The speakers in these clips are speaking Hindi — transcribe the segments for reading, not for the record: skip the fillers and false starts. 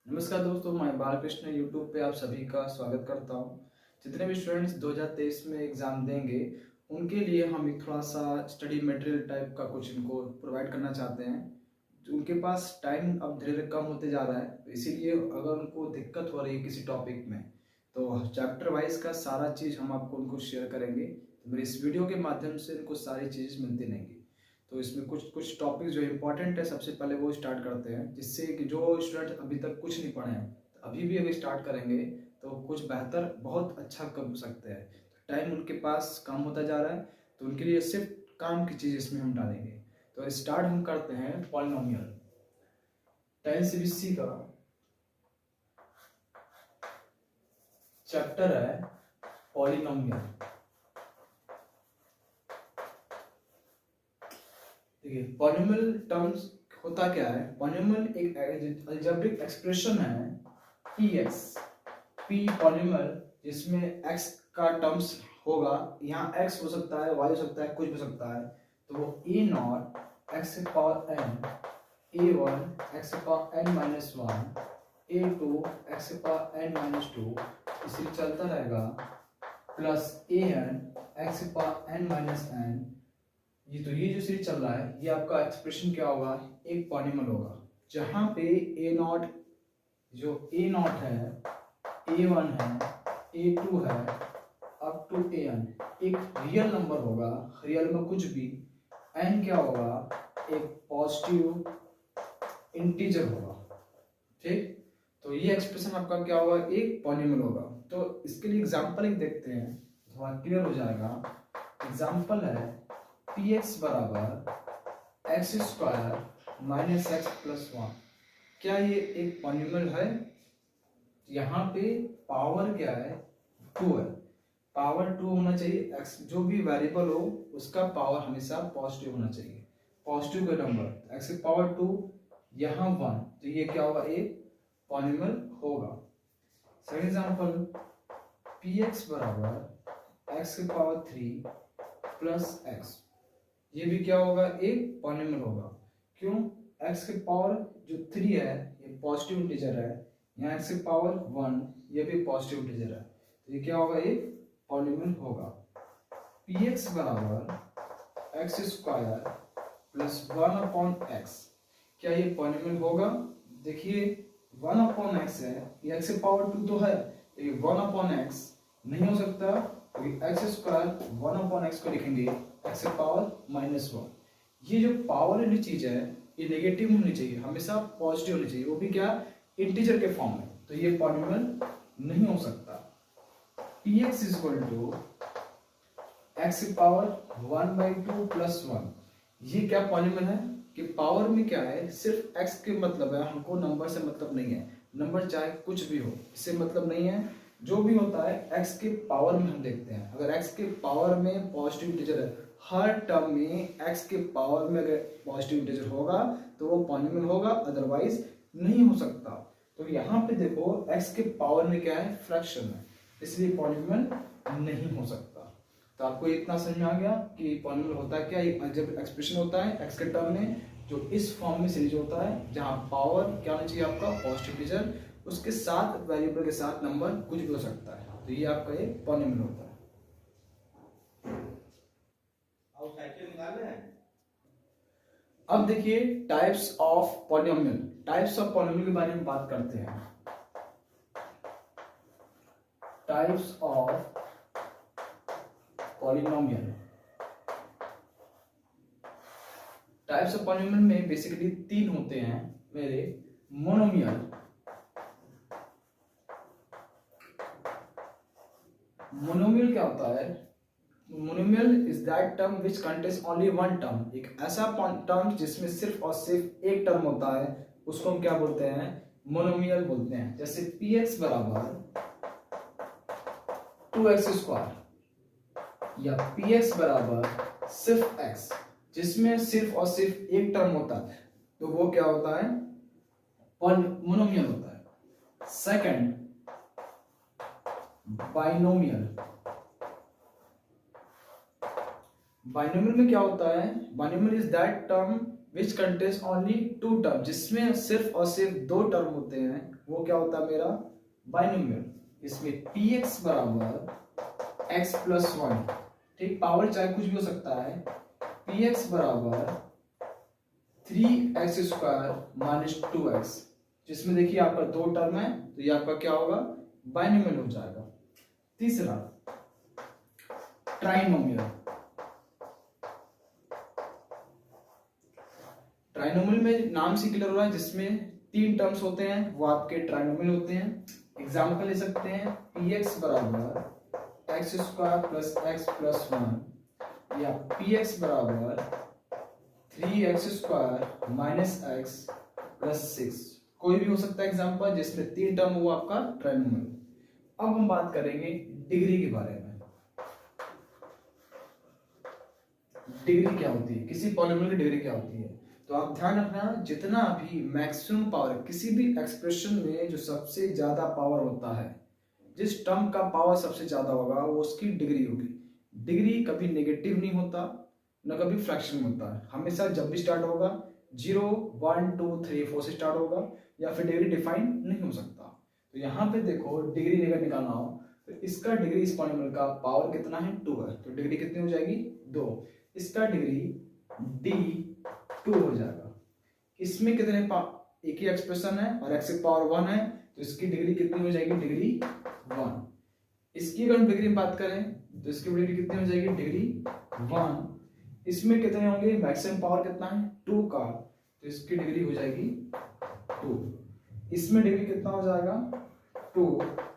नमस्कार दोस्तों, मैं बालकृष्ण यूट्यूब पे आप सभी का स्वागत करता हूँ। जितने भी स्टूडेंट्स 2023 में एग्ज़ाम देंगे उनके लिए हम एक थोड़ा सा स्टडी मटेरियल टाइप का कुछ इनको प्रोवाइड करना चाहते हैं। उनके पास टाइम अब धीरे धीरे कम होते जा रहा है, तो इसीलिए अगर उनको दिक्कत हो रही है किसी टॉपिक में तो चैप्टर वाइज का सारा चीज़ हम आपको उनको शेयर करेंगे। तो मेरे इस वीडियो के माध्यम से इनको सारी चीज़ मिलती रहेंगी। तो इसमें कुछ कुछ टॉपिक जो इम्पोर्टेंट है सबसे पहले वो स्टार्ट करते हैं, जिससे कि जो स्टूडेंट अभी तक कुछ नहीं पढ़े हैं तो अभी भी अगर स्टार्ट करेंगे तो कुछ बेहतर बहुत अच्छा कर सकते हैं। टाइम उनके पास कम होता जा रहा है तो उनके लिए सिर्फ काम की चीज़ इसमें हम डालेंगे। तो स्टार्ट हम करते हैं पॉलिनोमियल। 10 सीबीएसई का चैप्टर है पॉलिनोमियल। देखिए, पॉलिनोमियल टर्म्स होता क्या है। पॉलिनोमियल एक अलजेब्रिक एक्सप्रेशन है px p पॉलिनोमियल जिसमें x का टर्म्स होगा। यहाँ x हो सकता है, y हो सकता है, कुछ भी हो सकता है। तो वो a नॉट x के पावर n, a1 x के power n minus one, a2 x के पावर n माइनस टू इसी चलता रहेगा, प्लस an x के पावर n माइनस n। ये जो सीरीज चल रहा है ये आपका एक्सप्रेशन क्या होगा, एक पॉलिनोमियल होगा जहां पे a नॉट जो a नॉट है, a1 है, a2 है, अप टू an एक रियल नंबर होगा। रियल में कुछ भी n क्या होगा, एक पॉजिटिव इंटीजर होगा। ठीक, तो ये एक्सप्रेशन आपका क्या होगा, एक पॉलिनोमियल होगा। तो इसके लिए एग्जांपल एक देखते हैं, थोड़ा क्लियर हो जाएगा। एग्जांपल है px बराबर x square minus x plus one. क्या ये एक पॉलिनोमियल है? यहाँ पे पावर क्या है, 2 है। पावर 2 होना चाहिए। एक्स जो भी वेरिएबल हो उसका पावर हमेशा पॉजिटिव होना चाहिए। पॉजिटिव का नंबर एक्स की पावर 2, यहाँ 1, तो ये क्या होगा, एक पॉलिनोमियल होगा। सेकंड एग्जांपल px बराबर एक्स की पावर 3 प्लस एक्स, ये भी क्या होगा, एक पॉलिनोमियल होगा। क्यों? x की पावर जो 3 है ये पॉजिटिव इंटीजर है, यहाँ x की पावर 1 ये भी पॉजिटिव इंटीजर है, तो ये क्या होगा, एक पॉलिनोमियल होगा। px बराबर x square plus 1 upon x, क्या ये पॉलिनोमियल होगा? देखिए 1 अपॉन एक्स है, ये x की पावर 2 तो है, तो ये 1 अपॉन एक्स नहीं हो सकता, तो एक्स स्क्वायर 1 अपॉन एक्स को लिखेंगे एक्स पावर माइनस वन। ये जो पावर वाली चीज है ये नेगेटिव होनी चाहिए, हमेशा पॉजिटिव होनी चाहिए, वो भी क्या, इंटीजर के फॉर्म में। तो ये पॉलिनोमियल नहीं हो सकता। px is equal to X की पावर 1/2 प्लस 1, ये क्या पॉलिनोमियल है कि पावर में क्या है, सिर्फ x के मतलब है, हमको नंबर से मतलब नहीं है। नंबर चाहे कुछ भी हो इससे मतलब नहीं है, जो भी होता है x के पावर में हम देखते हैं। अगर x के पावर में पॉजिटिव इंटीजर है, हर टर्म में x के पावर में अगर पॉजिटिव इंटीजर होगा तो वो पॉलिनोमियल होगा, अदरवाइज नहीं हो सकता। तो यहाँ पे देखो x के पावर में क्या है, फ्रैक्शन है, इसलिए पॉलिनोमियल नहीं हो सकता। तो आपको इतना समझ में आ गया कि पॉलिनोमियल होता है क्या, एक जब एक्सप्रेशन होता है x के टर्म में जो इस फॉर्म में सीरीज होता है, जहाँ पावर क्या होना चाहिए आपका, पॉजिटिव इंटीजर, उसके साथ वेरिएबल के साथ नंबर कुछ भी हो सकता है, तो ये आपका एक पॉलिनोमियल होता है। अब देखिए types of polynomial. Types of polynomial के बारे में बात करते हैं। Types of polynomial. Types of polynomial में बेसिकली 3 होते हैं मेरे। मोनोमियल, मोनोमियल क्या होता है, monomial is that term which contains only one term, एक ऐसा टर्म जिसमें सिर्फ और सिर्फ एक टर्म होता है, उसको हम क्या बोलते हैं, मोनोमियल बोलते हैं। जैसे px बराबर 2x स्क्वायर या px बराबर सिर्फ x, जिसमें सिर्फ और सिर्फ एक टर्म होता है, तो वो क्या होता है, मोनोमियल होता है। Second binomial. बाइनोमियल में क्या होता है, binomial is that term which contains only two term, जिसमें सिर्फ और सिर्फ दो टर्म होते हैं, वो क्या होता है मेरा बाइनोमियल। इसमें px बराबर x प्लस वन, ठीक, पावर चाहे कुछ भी हो सकता है, px बराबर 3x स्क्वायर माइनस 2x, जिसमें देखिए आपका दो टर्म है तो ये आपका क्या होगा बाइनोमियल हो जाएगा। तीसरा ट्राइनोमियल। ट्राइनोमियल में नाम से क्लियर हो रहा है, जिसमें तीन टर्म्स होते हैं वो आपके ट्राइनोमियल होते हैं। एग्जाम्पल ले सकते हैं px बराबर x square plus x plus one, या px बराबर 3x square minus x plus six, कोई भी हो सकता है एग्जाम्पल जिसमें तीन टर्म वो आपका ट्राइनोमियल। अब हम बात करेंगे डिग्री के बारे में। डिग्री क्या होती है, किसी पॉलिनोमियल की डिग्री क्या होती है? तो आप ध्यान रखना, जितना भी मैक्सिमम पावर किसी भी एक्सप्रेशन में जो सबसे ज्यादा पावर होता है, जिस टर्म का पावर सबसे ज्यादा होगा वो उसकी डिग्री होगी। डिग्री कभी नेगेटिव नहीं होता न कभी फ्रैक्शन होता है, हमेशा जब भी स्टार्ट होगा 0 1 2 3 4 से स्टार्ट होगा, या फिर डिग्री डिफाइन नहीं हो सकता। तो यहाँ पे देखो डिग्री अगर निकालना हो तो इसका डिग्री इस पॉलिनोमियल का पावर कितना है 2 है, तो डिग्री कितनी हो जाएगी 2। इसका डिग्री d2 हो जाएगा। इसमें कितने एक ही एक्सप्रेशन है और x की पावर 1 है, तो इसकी डिग्री कितनी हो जाएगी डिग्री 1। इसकी अगर हम डिग्री में बात करें तो इसकी डिग्री कितनी हो जाएगी डिग्री 1। इसमें कितने होंगे, मैक्सिमम पावर कितना है 2 का, तो इसकी डिग्री हो जाएगी 2। इसमें डिग्री कितना हो जाएगा 2,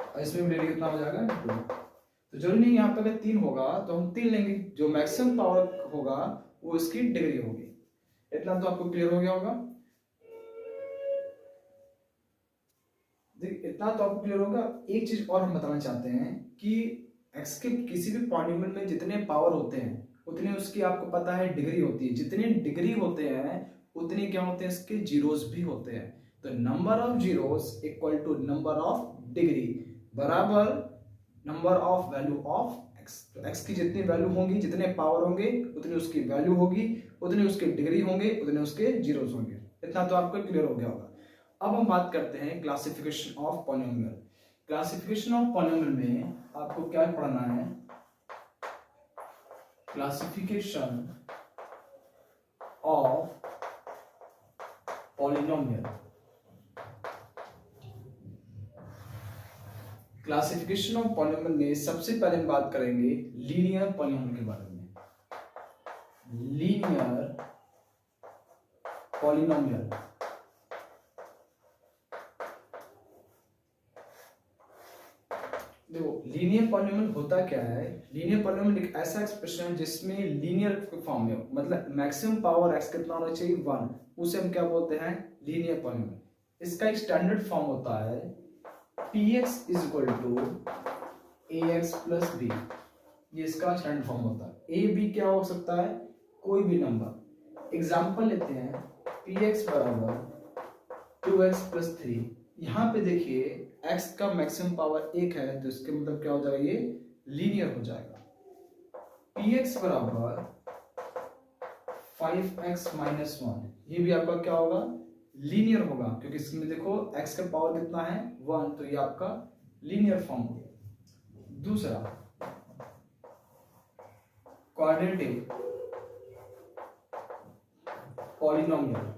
और इसमें डिग्री कितना हो जाएगा 2। तो जरूरी नहीं यहाँ पे अगर 3 होगा तो हम 3 लेंगे, जो मैक्सिमम पावर होगा वो इसकी डिग्री होगी। इतना तो आपको क्लियर हो गया होगा। इतना तो आपको क्लियर होगा। एक चीज और हम बताना चाहते हैं कि x के किसी भी पॉलिनोमियल में जितने पावर होते हैं उतने उसकी आपको पता है डिग्री होती है, जितने डिग्री होते हैं उतने क्या होते हैं इसके जीरोस भी होते हैं। तो number of zeros equal to number of degree बराबर number of value of x। तो x की जितनी वैल्यू होंगी, जितने पावर होंगे उतनी उसकी वैल्यू होगी, उतने उसके डिग्री होंगे, उतने उसके जीरोस होंगे। इतना तो आपको क्लियर हो गया होगा। अब हम बात करते हैं classification of polynomial. Classification of polynomial में आपको क्या पढ़ना है, classification of polynomial. Classification of polynomial में सबसे पहले हम बात करेंगे लीनियर पॉलिनोमियल के बारे में। लीनियर पॉलिनोमियल, देखो लीनियर पॉलिनोमियल होता क्या है। लीनियर पॉलिनोमियल एक ऐसा एक्सप्रेशन है जिसमें लीनियर फॉर्म में, मतलब मैक्सिमम पावर x कितना होना चाहिए 1, उसे हम क्या बोलते हैं लीनियर पॉलिनोमियल। इसका एक स्टैंडर्ड फॉर्म होता है px is equal to ax plus b, ये इसका स्टैंडर्ड फॉर्म होता है। a b क्या हो सकता है, कोई भी नंबर। एग्जांपल लेते हैं px बराबर 2x प्लस 3। यहाँ पे देखिए x का मैक्सिमम पावर 1 है, तो इसके मतलब क्या हो जाएगा, ये लीनियर हो जाएगा। px बराबर 5x माइनस 1, ये भी आपका क्या होगा लीनियर होगा, क्योंकि इसमें देखो x का पावर कितना है 1, तो ये आपका लीनियर फॉर्म हो गया। दूसरा क्वाड्रेटिक पॉलिनोमियल।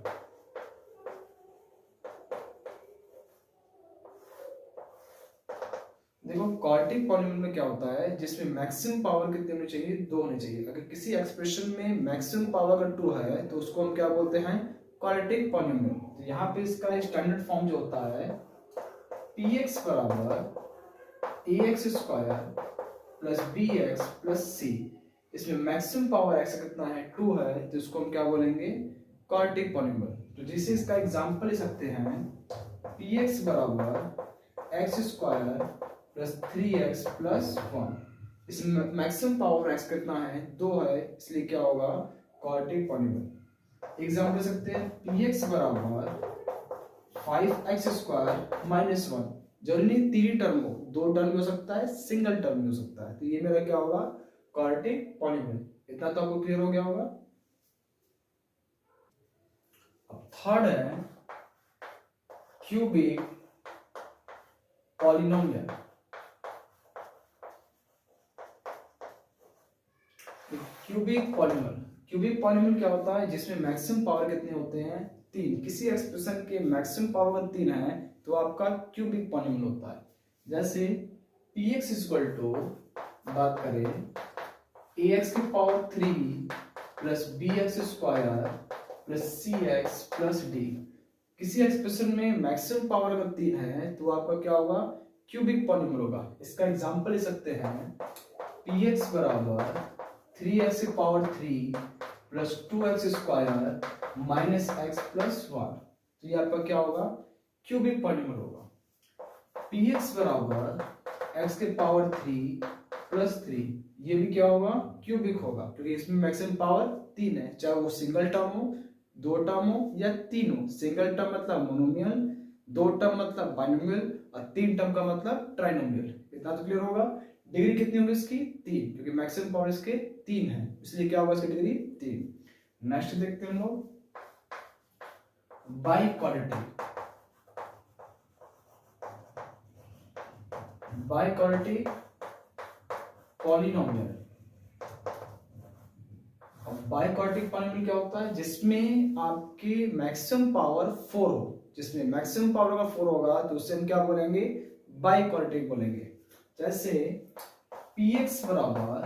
देखो क्वाड्रेटिक पॉलिनोमियल में क्या होता है, जिसमें मैक्सिमम पावर कितने होने चाहिए 2 होने चाहिए। अगर किसी एक्सप्रेशन में मैक्सिमम पावर अगर 2 है तो उसको हम क्या बोलते हैं क्वाड्रेटिक पॉलिनोमियल। तो यहाँ पे इसका स्टैंडर्ड फॉर्म जो होता है px बराबर ax square plus bx plus c। इसमें मैक्सिमम पावर x कितना है 2 है, तो इसको हम क्या बोलेंगे क्वाड्रेटिक पॉलिनोमियल। तो जिसे इसका एग्जांपल ले सकते हैं px बराबर x square plus 3x plus 1। इसमें मैक्सिमम पावर x कितना है 2 है, इसलिए क्या होगा क्वाड्रेटिक पॉलिनोमियल। एग्जांपल दे सकते हैं px बराबर 5x स्क्वायर माइनस 1। जरूरी नहीं 3 टर्म हो, 2 टर्म भी हो सकता है, सिंगल टर्म भी हो सकता है, तो ये मेरा क्या होगा क्वाड्रेटिक पॉलिनोमियल। इतना तो आपको क्लियर हो गया होगा। अब थर्ड है क्यूबिक पॉलिनोमियल। क्यूबिक पॉलिनोमियल क्या होता है, जिसमें मैक्सिमम पावर कितने होते हैं, 3। किसी एक्सप्रेशन के मैक्सिमम पावर अगर 3 है तो आपका क्यूबिक पॉलिनोमियल होता है। जैसे px इक्वल टू बात करें ax की power 3 plus bx square plus cx plus d। किसी एक्सप्रेशन में मैक्सिमम पावर अगर 3 है तो आपका क्या होगा, क्यूबिक पॉलिनोमियल होगा। इसका एग्जांपल ले सकते हैं px बराबर 3x की power 3 plus 2x square minus x plus 1। तो ये आपका क्या होगा, क्यूबिक पॉलिनोमियल होगा। px बराबर x के पावर 3 प्लस 3, ये भी क्या होगा, क्यूबिक होगा, क्योंकि इसमें मैक्सिमम पावर 3 है, चाहे वो सिंगल टर्म हो, 2 टर्म हो या 3 हो। सिंगल टर्म मतलब मोनोमियल, 2 टर्म मतलब बाइनोमियल और 3 टर्म का मतलब ट्राइनोमियल। इतना तो क्लियर होगा। डिग्री कितनी होगी इसकी, 3, क्योंकि मैक्सिमम पावर इसके 3 है, इसलिए क्या होगा इसकी डिग्री 3। नेक्स्ट देखते हैं हम लोग बाइक्वाड्रेटिक पॉलिनोमियल। बाइक्वाड्रेटिक पॉलिनोमियल क्या होता है, जिसमें आपके मैक्सिमम पावर 4 हो। जिसमें मैक्सिमम पावर का 4 होगा तो उससे हम क्या बोलेंगे, बाइक्वाड्रेटिक बोलेंगे। जैसे px बराबर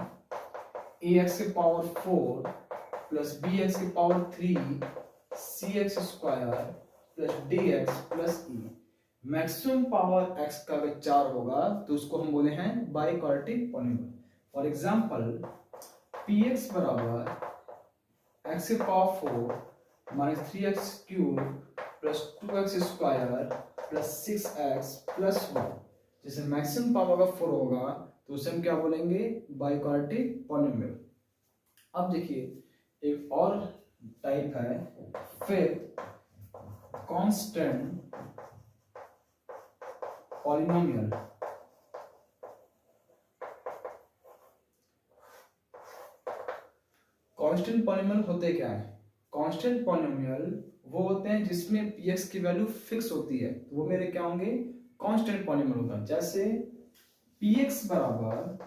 ax के पावर 4 प्लस bx के power 3 cx square plus dx plus e। Maximum power x का अगर 4 होगा तो उसको हम बोले हैं biquadratic polynomial. For example px बराबर x के power 4 minus 3x cube plus 2x square plus 6x plus 1। जैसे मैक्सिमम पावर का 4 होगा तो उसे हम क्या बोलेंगे, बाइक्वाड्रेटिक पॉलिनोमियल। अब देखिए एक और टाइप है fifth constant polynomial. Constant polynomial होते क्या है, कांस्टेंट पॉलिनोमियल वो होते हैं जिसमें px की वैल्यू फिक्स होती है, तो वो मेरे क्या होंगे, कांस्टेंट पॉलिनोमियल होगा। जैसे px बराबर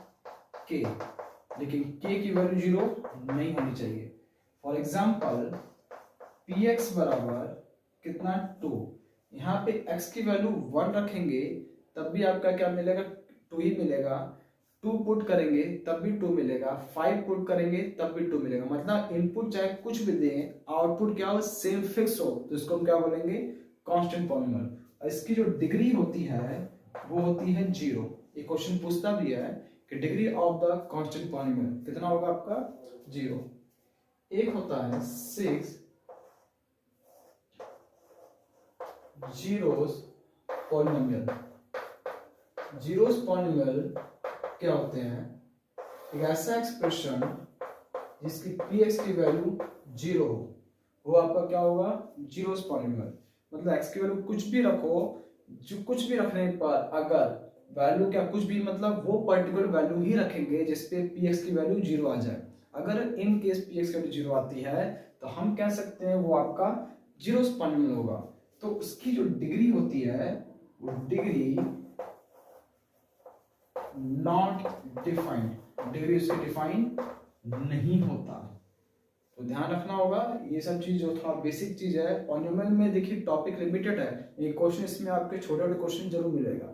k, लेकिन k की वैल्यू 0 नहीं होनी चाहिए। फॉर एग्जांपल px बराबर कितना 2, यहाँ पे x की वैल्यू 1 रखेंगे तब भी आपका क्या मिलेगा, 2 ही मिलेगा। 2 पुट करेंगे तब भी 2 मिलेगा, 5 पुट करेंगे तब भी 2 मिलेगा। मतलब इनपुट चाहे कुछ भी दें, आउटपुट क्या हो, सेम फिक्स हो, तो इसको हम क्या बोलेंगे, कांस्टेंट पॉलिनोमियल। और इसकी जो डिग्री होती है वो होती है 0। ये क्वेश्चन पूछता भी है कि degree of the constant polynomial कितना होगा आपका, 0। एक होता है 6 जीरोस पॉलिनोमियल। जीरोस पॉलिनोमियल क्या होते हैं, एक ऐसा एक्सप्रेशन जिसकी px की वैल्यू 0 हो, वो आपका क्या होगा, जीरोस पॉलिनोमियल। मतलब x की वैल्यू कुछ भी रखो, जो कुछ भी रखने पर अगर वैल्यू क्या कुछ भी मतलब वो पर्टिकुलर वैल्यू ही रखेंगे जिसपे px की वैल्यू 0 आ जाए। अगर इन केस px की वैल्यू 0 आती है तो हम कह सकते हैं वो आपका जीरोस पॉलिनोमियल होगा। तो उसकी जो डिग्री होती है वो डिग्री नॉट डिफाइंड, डिग्री उसकी डिफाइन नहीं होता। तो ध्यान रखना होगा, ये सब चीज जो थोड़ा बेसिक चीज है पॉलिनोमियल में। देखिए टॉपिक लिमिटेड है, ये क्वेश्चन इसमें आपके छोटे छोटे क्वेश्चन जरूर मिलेगा,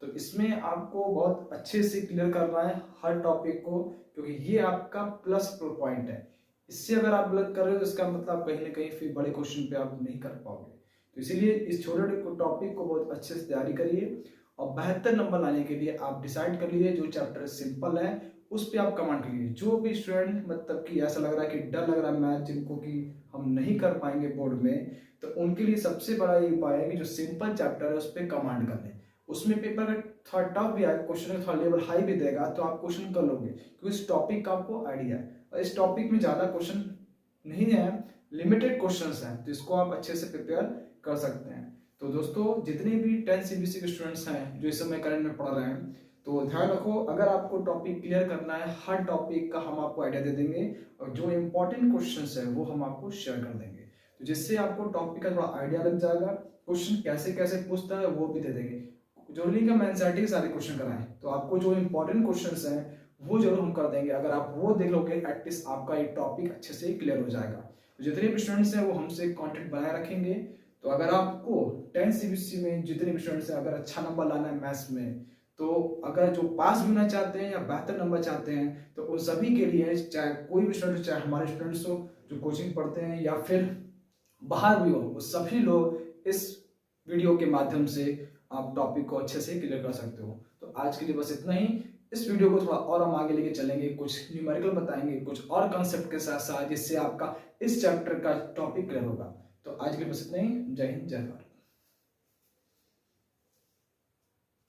तो इसमें आपको बहुत अच्छे से क्लियर करना है हर टॉपिक को, क्योंकि ये आपका प्लस पॉइंट है। इससे अगर आप गलत कर रहे हो तो इसका मतलब कहीं ना कहीं फिर बड़े क्वेश्चन पे आप नहीं कर पाओगे। तो इसीलिए इस छोटे छोटे टॉपिक को बहुत अच्छे से तैयारी करिए, और बेहतर नंबर लाने के लिए आप डिसाइड कर लीजिए जो चैप्टर सिंपल है उस पर आप कमेंट करिए। जो भी स्टूडेंट मतलब कि ऐसा लग रहा है कि डर लग रहा है मैथ, जिनको कि हम नहीं कर पाएंगे बोर्ड में, तो उनके लिए सबसे बड़ा ये उपाय है कि जो सिंपल चैप्टर है उस पर कमांड कर लें। उसमें पेपर अगर थोड़ा टफ भी आए, क्वेश्चन थोड़ा लेवल हाई भी देगा तो आप क्वेश्चन कर लोगे, क्योंकि इस टॉपिक का आपको आइडिया है। और इस टॉपिक में ज़्यादा क्वेश्चन नहीं है, लिमिटेड क्वेश्चंस हैं, तो इसको आप अच्छे से प्रिपेयर कर सकते हैं। तो दोस्तों जितने भी 10 CBSE के स्टूडेंट्स हैं जो इस समय करंट में पढ़ रहे हैं, तो ध्यान रखो, अगर आपको टॉपिक क्लियर करना है हर टॉपिक का हम आपको आइडिया दे देंगे, और जो इंपॉर्टेंट क्वेश्चंस है वो हम आपको शेयर कर देंगे। तो जिससे आपको टॉपिक का थोड़ा आइडिया लग जाएगा, क्वेश्चन कैसे कैसे पूछता है वो भी दे देंगे। जरूरी का एनसीईआरटी के सारे क्वेश्चन कराएं, तो आपको जो इंपॉर्टेंट क्वेश्चंस हैं वो जरूर हम कर देंगे। अगर आप वो देख लोगे एटलीस्ट आपका ये टॉपिक अच्छे से क्लियर हो जाएगा। तो जितने भी स्टूडेंट्स हैं वो हमसे कांटेक्ट बनाए रखेंगे। तो अगर आपको 10 सीबीएसई में जितने भी स्टूडेंट्स हैं अगर अच्छा नंबर लाना है मैथ्स में, तो अगर जो पास भी होना चाहते हैं या बेहतर नंबर चाहते हैं, तो उन सभी के लिए चाहे कोई भी स्टूडेंट, चाहे हमारे स्टूडेंट्स हो जो कोचिंग पढ़ते हैं या फिर बाहर भी हो, वो सभी लोग इस वीडियो के माध्यम से आप टॉपिक को अच्छे से क्लियर कर सकते हो। तो आज के लिए बस इतना ही। इस वीडियो को थोड़ा और हम आगे लेके चलेंगे, कुछ न्यूमेरिकल बताएंगे, कुछ और कंसेप्ट के साथ साथ, जिससे आपका इस चैप्टर का टॉपिक क्लियर होगा। तो आज के लिए बस इतना ही। जय हिंद, जय भारत।